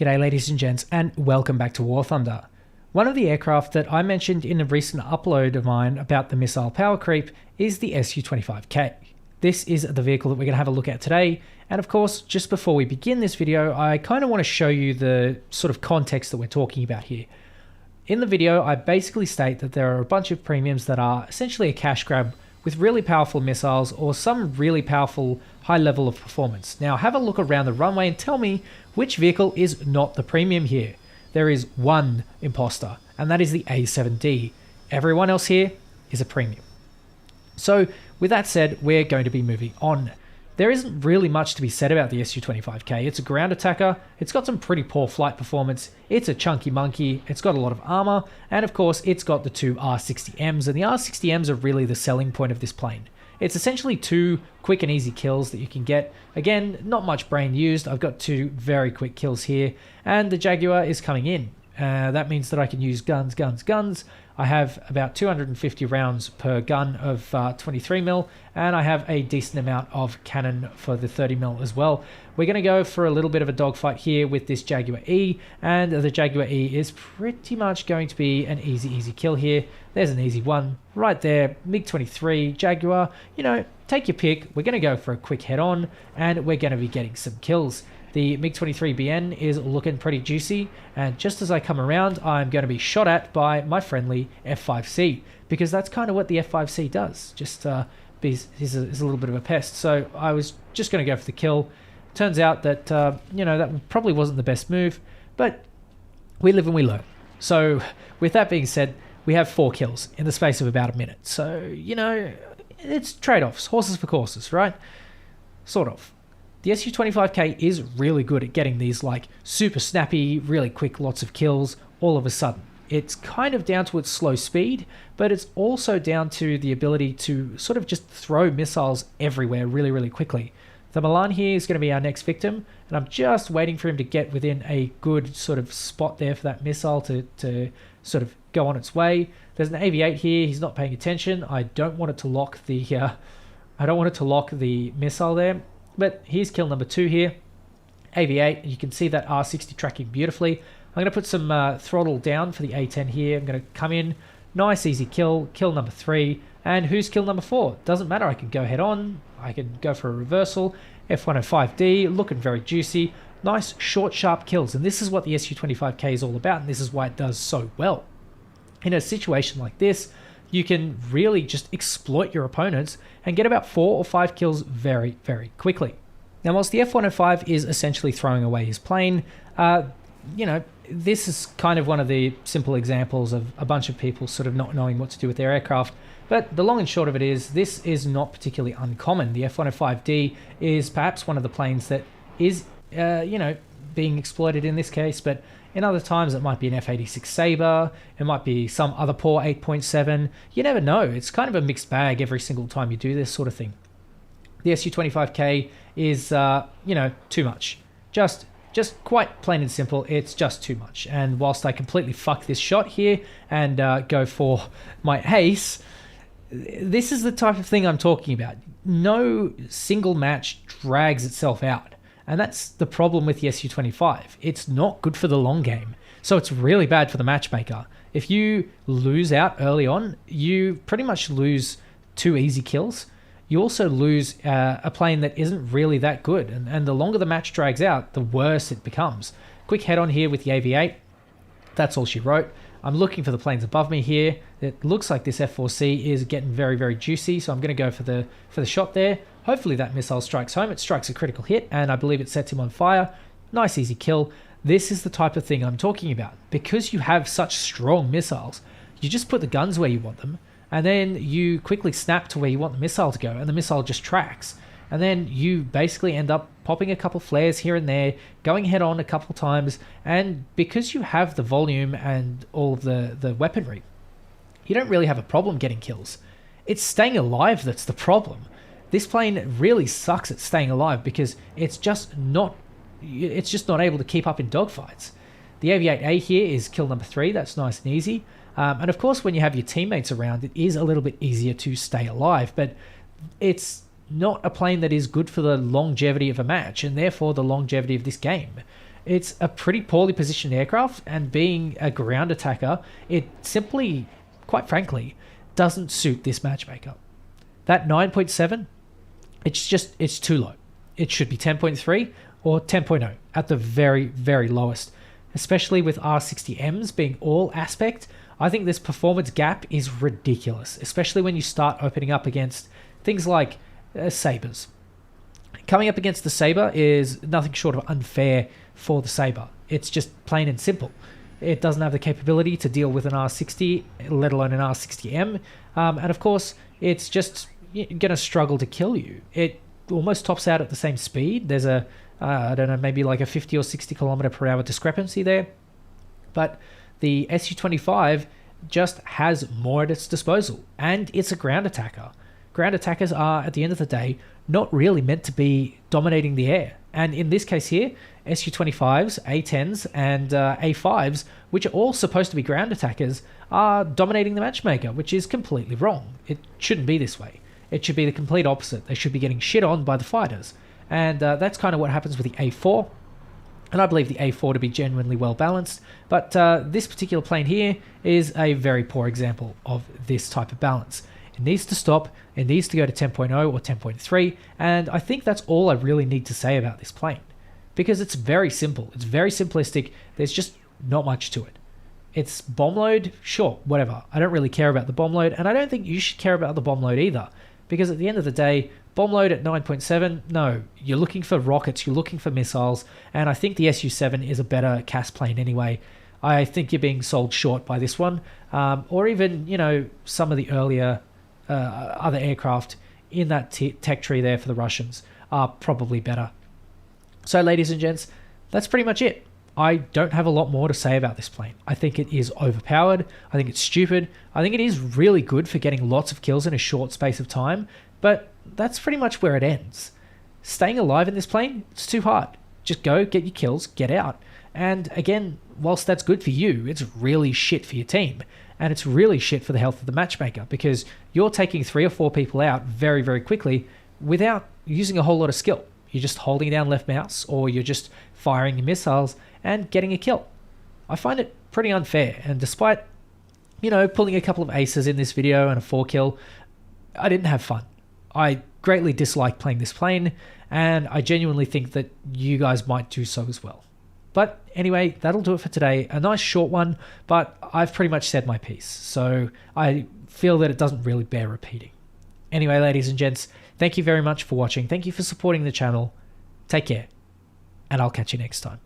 G'day ladies and gents, and welcome back to War Thunder. One of the aircraft that I mentioned in a recent upload of mine about the missile power creep is the Su-25K. This is the vehicle that we're going to have a look at today, and of course, just before we begin this video, I kind of want to show you the sort of context that we're talking about here. In the video, I basically state that there are a bunch of premiums that are essentially a cash grab with really powerful missiles or some really powerful high level of performance. Now have a look around the runway and tell me which vehicle is not the premium here. There is one imposter, and that is the A7D. Everyone else here is a premium. So with that said, we're going to be moving on. There isn't really much to be said about the Su-25K. It's a ground attacker, it's got some pretty poor flight performance, it's a chunky monkey, it's got a lot of armor, and of course it's got the two R60Ms, and the R60Ms are really the selling point of this plane. It's essentially two quick and easy kills that you can get. Again, not much brain used. I've got two very quick kills here, and the Jaguar is coming in. That means that I can use guns. I have about 250 rounds per gun of 23mm, and I have a decent amount of cannon for the 30mm as well. We're going to go for a little bit of a dogfight here with this Jaguar E, and the Jaguar E is pretty much going to be an easy kill here. There's an easy one right there. MiG-23, Jaguar, you know, take your pick. We're going to go for a quick head-on, and we're going to be getting some kills. The MiG-23BN is looking pretty juicy, and just as I come around, I'm going to be shot at by my friendly F5C, because that's kind of what the F5C does, just is a little bit of a pest. So I was just going to go for the kill. Turns out that, you know, that probably wasn't the best move, but we live and we learn. So with that being said, we have 4 kills in the space of about a minute. So, you know, it's trade-offs, horses for courses, right? Sort of. The Su-25K is really good at getting these like super snappy, really quick, lots of kills all of a sudden. It's kind of down to its slow speed, but it's also down to the ability to sort of just throw missiles everywhere really quickly. The Milan here is going to be our next victim, and I'm just waiting for him to get within a good sort of spot there for that missile to sort of go on its way. There's an AV-8 here. He's not paying attention. I don't want it to lock the missile there. But here's kill number 2 here. AV-8, you can see that R60 tracking beautifully. I'm going to put some throttle down for the A10 here. I'm going to come in. Nice, easy kill. Kill number 3. And who's kill number 4? Doesn't matter. I can go head on. I can go for a reversal. F105D, looking very juicy. Nice, short, sharp kills. And this is what the Su-25K is all about. And this is why it does so well. In a situation like this, you can really just exploit your opponents and get about 4 or 5 kills very quickly. Now, whilst the F105 is essentially throwing away his plane, you know, this is kind of one of the simple examples of a bunch of people sort of not knowing what to do with their aircraft. But the long and short of it is, this is not particularly uncommon. The F105D is perhaps one of the planes that is, you know, being exploited in this case, but in other times, it might be an F-86 Sabre, it might be some other poor 8.7. You never know. It's kind of a mixed bag every single time you do this sort of thing. The Su-25K is, you know, too much. Just quite plain and simple, it's just too much. And whilst I completely fuck this shot here and go for my ace, this is the type of thing I'm talking about. No single match drags itself out. And that's the problem with the Su-25. It's not good for the long game. So it's really bad for the matchmaker. If you lose out early on, you pretty much lose 2 easy kills. You also lose a plane that isn't really that good. And the longer the match drags out, the worse it becomes. Quick head on here with the AV-8. That's all she wrote. I'm looking for the planes above me here. It looks like this F4C is getting very juicy. So I'm going to go for the shot there. Hopefully that missile strikes home. It strikes a critical hit, and I believe it sets him on fire. Nice, easy kill. This is the type of thing I'm talking about. Because you have such strong missiles, you just put the guns where you want them, and then you quickly snap to where you want the missile to go, and the missile just tracks. And then you basically end up popping a couple flares here and there, going head on a couple times, and because you have the volume and all of the weaponry, you don't really have a problem getting kills. It's staying alive that's the problem. This plane really sucks at staying alive because it's just not able to keep up in dogfights. The AV-8A here is kill number 3. That's nice and easy. And of course, when you have your teammates around, it is a little bit easier to stay alive, but it's not a plane that is good for the longevity of a match and therefore the longevity of this game. It's a pretty poorly positioned aircraft, and being a ground attacker, it simply, quite frankly, doesn't suit this matchmaker. That 9.7, it's too low. It should be 10.3 or 10.0 at the very, very lowest. Especially with R60Ms being all aspect, I think this performance gap is ridiculous, especially when you start opening up against things like Sabres. Coming up against the Sabre is nothing short of unfair for the Sabre. It's just plain and simple. It doesn't have the capability to deal with an R60, let alone an R60M. And of course, it's just going to struggle to kill you. It almost tops out at the same speed. There's a, I don't know, maybe like a 50 or 60 kilometer per hour discrepancy there. But the Su-25 just has more at its disposal, and it's a ground attacker. Ground attackers are, at the end of the day, not really meant to be dominating the air. And in this case here, Su-25s, A-10s, and A-5s, which are all supposed to be ground attackers, are dominating the matchmaker, which is completely wrong. It shouldn't be this way. It should be the complete opposite. They should be getting shit on by the fighters. And that's kind of what happens with the A4. And I believe the A4 to be genuinely well balanced. But this particular plane here is a very poor example of this type of balance. It needs to stop. It needs to go to 10.0 or 10.3. And I think that's all I really need to say about this plane. Because it's very simple. It's very simplistic. There's just not much to it. It's bomb load, sure, whatever. I don't really care about the bomb load. And I don't think you should care about the bomb load either. Because at the end of the day, bomb load at 9.7, no. You're looking for rockets. You're looking for missiles. And I think the Su-7 is a better CAS plane anyway. I think you're being sold short by this one. Or even, you know, some of the earlier other aircraft in that tech tree there for the Russians are probably better. So, ladies and gents, that's pretty much it. I don't have a lot more to say about this plane. I think it is overpowered. I think it's stupid. I think it is really good for getting lots of kills in a short space of time, but that's pretty much where it ends. Staying alive in this plane, it's too hard. Just go, get your kills, get out. And again, whilst that's good for you, it's really shit for your team. And it's really shit for the health of the matchmaker, because you're taking 3 or 4 people out very, very quickly without using a whole lot of skill. You're just holding down left mouse, or you're just firing your missiles and getting a kill. I find it pretty unfair, and despite, you know, pulling a couple of aces in this video and a 4 kill, I didn't have fun. I greatly dislike playing this plane, and I genuinely think that you guys might do so as well. But anyway, that'll do it for today. A nice short one, but I've pretty much said my piece, so I feel that it doesn't really bear repeating. Anyway, ladies and gents, thank you very much for watching. Thank you for supporting the channel. Take care, and I'll catch you next time.